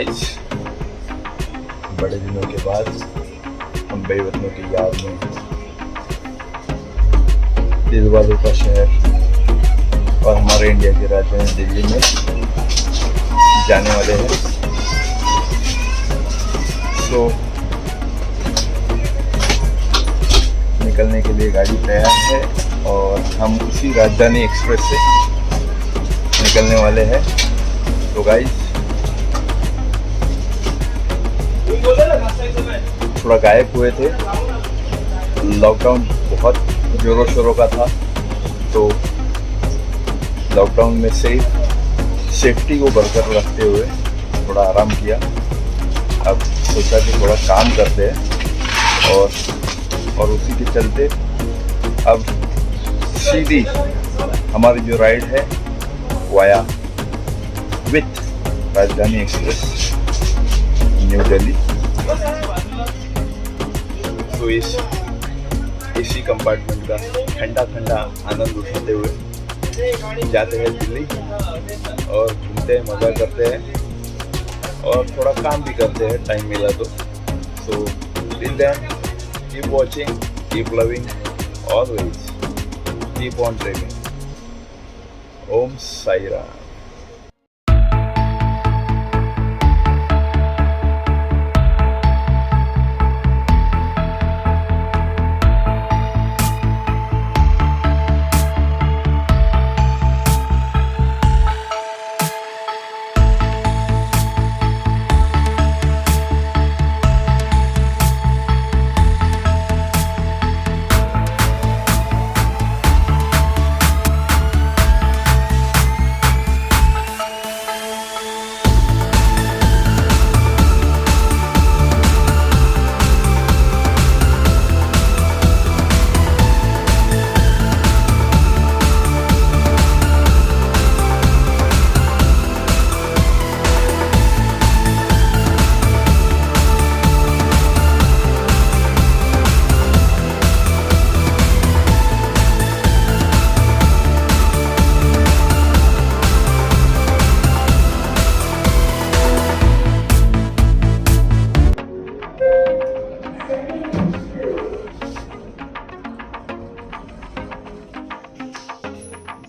Guys, बड़े दिनों के बाद हम बेवतनों की याद में दिल वालों का शहर और हमारे इंडिया की राजधानी दिल्ली में जाने वाले हैं। तो निकलने के लिए गाड़ी तैयार है और हम उसी राजधानी एक्सप्रेस से निकलने वाले हैं। तो गाइस, थोड़ा गायब हुए थे, लॉकडाउन बहुत जोरों शोरों का था, तो लॉकडाउन में सेफ्टी को बरकरार रखते हुए थोड़ा आराम किया। अब सोचा कि थोड़ा काम करते हैं और उसी के चलते अब सीधी हमारी जो राइड है वाया विथ राजधानी एक्सप्रेस न्यू दिल्ली। तो इस एसी कंपार्टमेंट का ठंडा ठंडा आनंद उठाते हुए जाते हैं दिल्ली और घूमते हैं, मज़ा करते हैं और थोड़ा काम भी करते हैं टाइम मिला तो। So till then, keep watching, keep loving, always keep on dreaming. Om Sai Ram.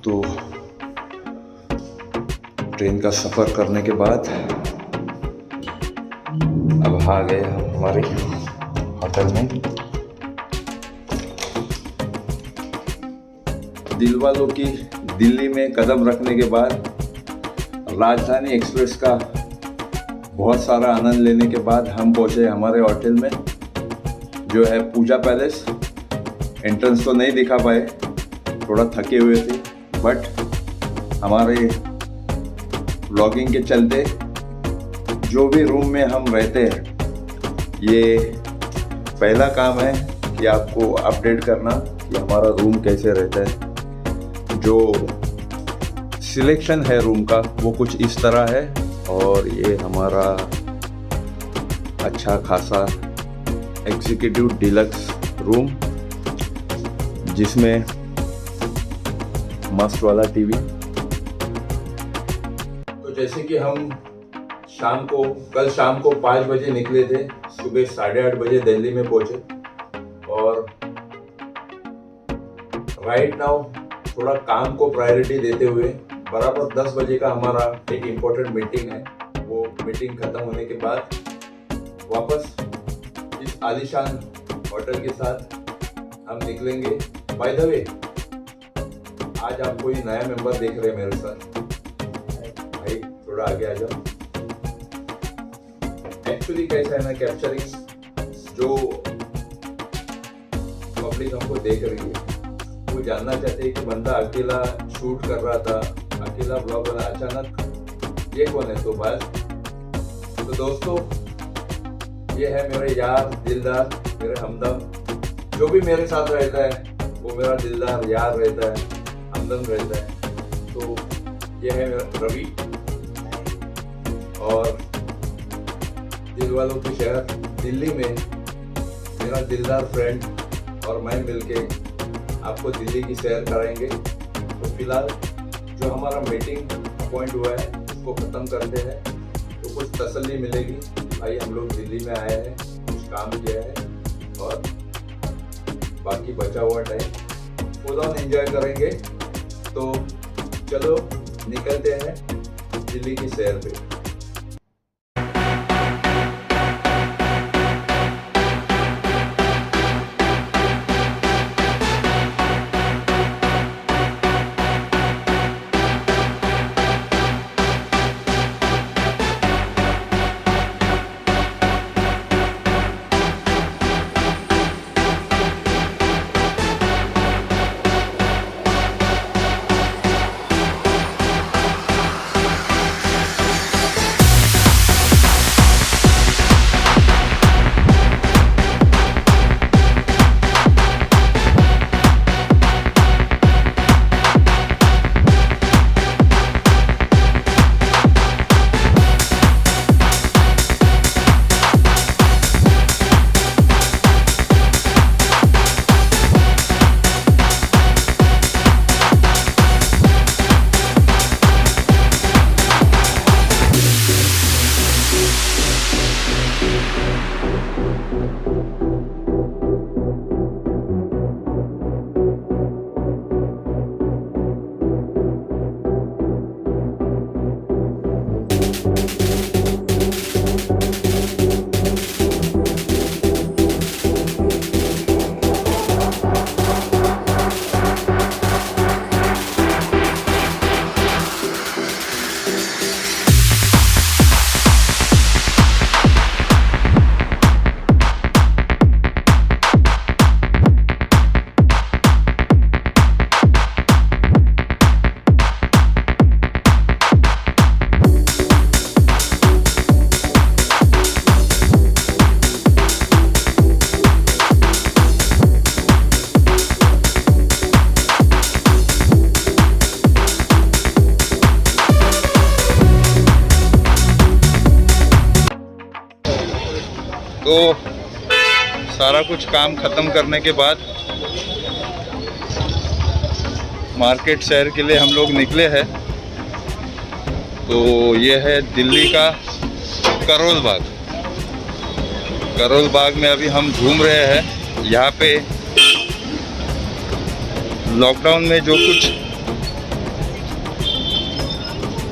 तो ट्रेन का सफ़र करने के बाद अब आ गए हम हमारे होटल में। दिल वालों की दिल्ली में कदम रखने के बाद राजधानी एक्सप्रेस का बहुत सारा आनंद लेने के बाद हम पहुंचे हमारे होटल में, जो है पूजा पैलेस। एंट्रेंस तो नहीं दिखा पाए, थोड़ा थके हुए थे, बट हमारे व्लॉगिंग के चलते जो भी रूम में हम रहते हैं, ये पहला काम है कि आपको अपडेट करना कि हमारा रूम कैसे रहता है। जो सिलेक्शन है रूम का वो कुछ इस तरह है और ये हमारा अच्छा खासा एग्जीक्यूटिव डिलक्स रूम, जिसमें मस्त वाला टीवी। तो जैसे कि हम कल शाम को 5 बजे निकले थे, सुबह 8:30 बजे दिल्ली में पहुंचे और राइट नाउ थोड़ा काम को प्रायोरिटी देते हुए बराबर 10 बजे का हमारा एक इम्पोर्टेंट मीटिंग है। वो मीटिंग खत्म होने के बाद वापस इस आलीशान होटल के साथ हम निकलेंगे। बाय द वे, आज आप कोई नया मेंबर देख रहे हैं मेरे साथ। भाई थोड़ा आगे आ जाओ। एक्चुअली कैसा है ना, कैप्चरिंग जो पब्लिक हमको देख रही है वो जानना चाहते हैं कि बंदा अकेला शूट कर रहा था, अकेला ब्लॉग बना, अचानक ये कौन है। तो बस, तो दोस्तों, ये है मेरे यार दिलदार, मेरे हमदम। जो भी मेरे साथ रहता है वो मेरा दिलदार यार रहता है, हमदम रहता है। तो ये है मेरा रवि और दिल वालों की शहर दिल्ली में मेरा दिलदार फ्रेंड और मैं मिलके आपको दिल्ली की सैर कराएंगे। तो फिलहाल जो हमारा मीटिंग अपॉइंट हुआ है उसको ख़त्म करते हैं। तो कुछ तसल्ली मिलेगी। भाई हम लोग दिल्ली में आए हैं, कुछ काम किया है और बाकी बचा हुआ टाइम फुल ऑन एंजॉय करेंगे। तो चलो निकलते हैं दिल्ली की सैर पे। तो सारा कुछ काम ख़त्म करने के बाद मार्केट शहर के लिए हम लोग निकले हैं। तो ये है दिल्ली का करोल बाग। करोल बाग में अभी हम घूम रहे हैं। यहाँ पे लॉकडाउन में जो कुछ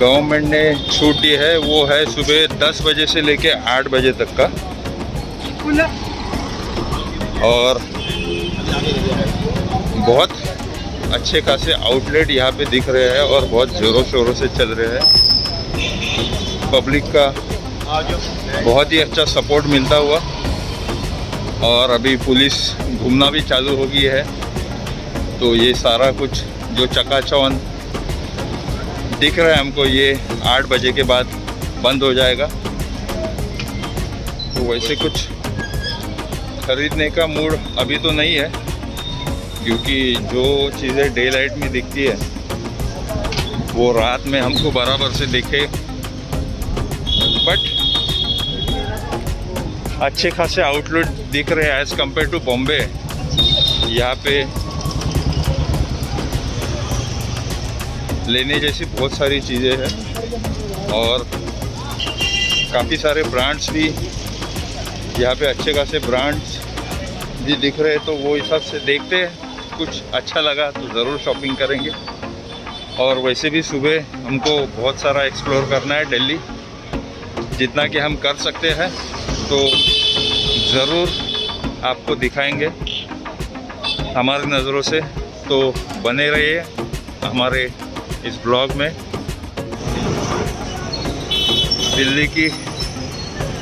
गवर्नमेंट ने छूट दी है वो है सुबह 10 बजे से लेके 8 बजे तक का। और बहुत अच्छे खासे आउटलेट यहाँ पे दिख रहे हैं और बहुत ज़ोरों शोरों से चल रहे हैं। पब्लिक का बहुत ही अच्छा सपोर्ट मिलता हुआ। और अभी पुलिस घूमना भी चालू हो गई है। तो ये सारा कुछ जो चकाचौंध दिख रहा है हमको, ये 8 बजे के बाद बंद हो जाएगा। तो वैसे कुछ खरीदने का मूड अभी तो नहीं है, क्योंकि जो चीज़ें डे लाइट में दिखती है वो रात में हमको बराबर से दिखे। बट अच्छे खासे आउटलेट दिख रहे हैं एज़ कम्पेयर टू बॉम्बे। यहाँ पे लेने जैसी बहुत सारी चीज़ें हैं और काफ़ी सारे ब्रांड्स भी यहाँ पे अच्छे खासे ब्रांड्स भी दिख रहे हैं। तो वो हिसाब से देखते हैं, कुछ अच्छा लगा तो ज़रूर शॉपिंग करेंगे। और वैसे भी सुबह हमको बहुत सारा एक्सप्लोर करना है दिल्ली, जितना कि हम कर सकते हैं तो ज़रूर आपको दिखाएंगे हमारी नज़रों से। तो बने रहिए हमारे इस ब्लॉग में। दिल्ली की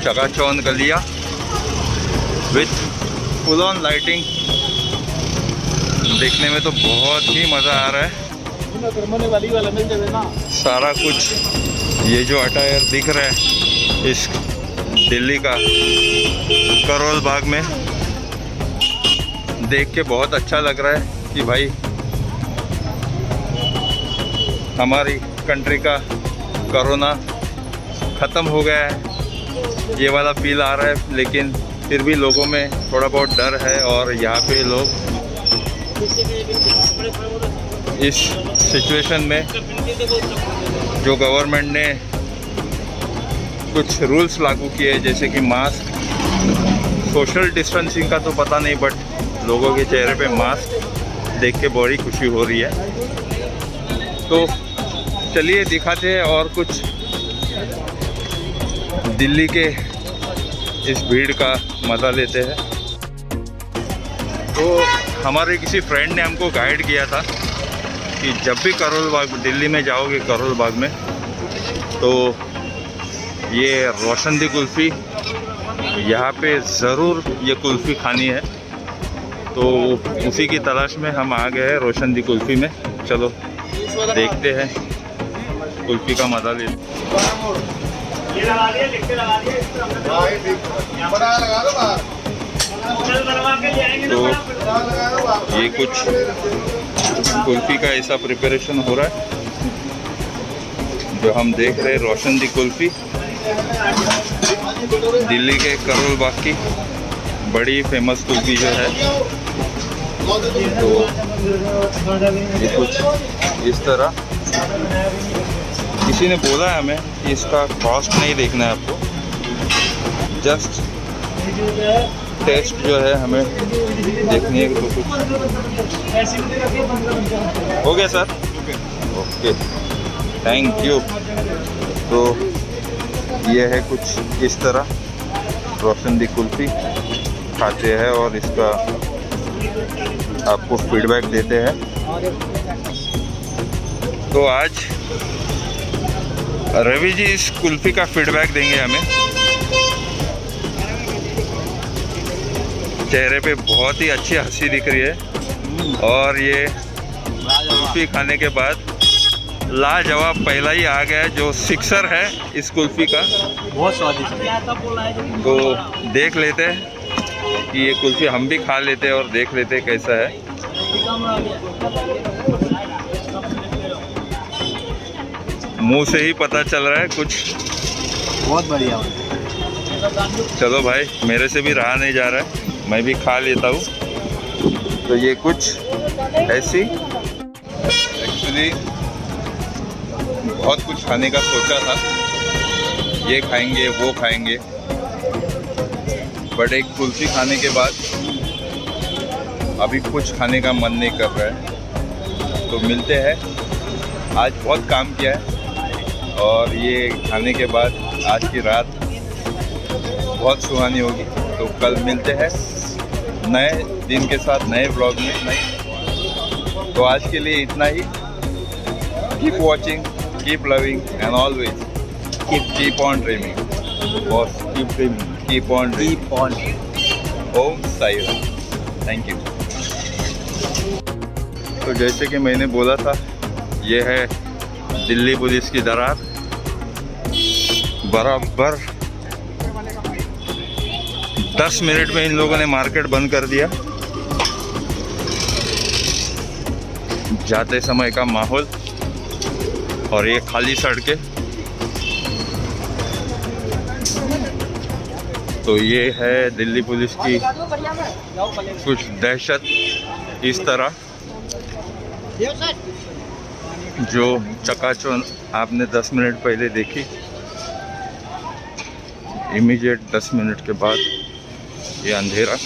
चकाचौंध गलियाँ विथ फुल ऑन लाइटिंग देखने में तो बहुत ही मज़ा आ रहा है। सारा कुछ ये जो अटायर दिख रहा है इस दिल्ली का करोल बाग में, देख के बहुत अच्छा लग रहा है कि भाई हमारी कंट्री का कोरोना ख़त्म हो गया है। ये वाला फील आ रहा है, लेकिन फिर भी लोगों में थोड़ा बहुत डर है। और यहाँ पे लोग इस सिचुएशन में जो गवर्नमेंट ने कुछ रूल्स लागू किए हैं, जैसे कि मास्क, सोशल डिस्टेंसिंग का तो पता नहीं, बट लोगों के चेहरे पे मास्क देख के बड़ी खुशी हो रही है। तो चलिए दिखाते हैं और कुछ दिल्ली के इस भीड़ का मज़ा लेते हैं। तो हमारे किसी फ्रेंड ने हमको गाइड किया था कि जब भी करोल बाग, दिल्ली में जाओगे करोल बाग में, तो ये रोशनदी कुल्फ़ी, यहाँ पे ज़रूर ये कुल्फ़ी खानी है। तो उसी की तलाश में हम आ गए हैं रोशनदी कुल्फ़ी में। चलो देखते हैं, कुल्फ़ी का मज़ा लेते हैं। तो ये कुछ कुल्फ़ी का ऐसा प्रिपरेशन हो रहा है जो हम देख रहे हैं। रोशनदी कुल्फ़ी दिल्ली के करोल बाग की बड़ी फेमस कुल्फ़ी जो है। तो ये कुछ इस तरह, किसी ने बोला है हमें कि इसका कॉस्ट नहीं देखना है आपको, जस्ट टेस्ट जो है हमें देखनी है। तो कुछ हो गया सर, ओके, थैंक यू। तो ये है कुछ इस तरह रोशनदी कुल्फ़ी खाते हैं और इसका आपको फीडबैक देते हैं। तो आज रवि जी इस कुल्फ़ी का फीडबैक देंगे हमें। चेहरे पे बहुत ही अच्छी हंसी दिख रही है और ये कुल्फ़ी खाने के बाद लाजवाब पहला ही आ गया जो सिक्सर है इस कुल्फ़ी का, बहुत स्वादिष्ट। तो देख लेते हैं कि ये कुल्फ़ी हम भी खा लेते हैं और देख लेते हैं कैसा है। मुंह से ही पता चल रहा है कुछ बहुत बढ़िया। चलो भाई, मेरे से भी रहा नहीं जा रहा है, मैं भी खा लेता हूँ। तो ये कुछ ऐसी, एक्चुअली बहुत कुछ खाने का सोचा था, ये खाएंगे वो खाएंगे, बट एक कुल्फ़ी खाने के बाद अभी कुछ खाने का मन नहीं कर रहा है। तो मिलते हैं, आज बहुत काम किया है और ये खाने के बाद आज की रात बहुत सुहानी होगी। तो कल मिलते हैं नए दिन के साथ, नए व्लॉग में। तो आज के लिए इतना ही। Keep watching, keep loving and always keep on dreaming. Boss, keep dreaming, keep on dreaming. Om Sai Ram. Thank you. तो जैसे कि मैंने बोला था, ये है दिल्ली पुलिस की दरार। बराबर 10 मिनट में इन लोगों ने मार्केट बंद कर दिया। जाते समय का माहौल और ये खाली सड़कें। तो ये है दिल्ली पुलिस की कुछ दहशत, इस तरह जो चकाचौंध आपने 10 मिनट पहले देखी, इमीडिएट 10 मिनट के बाद ये अंधेरा।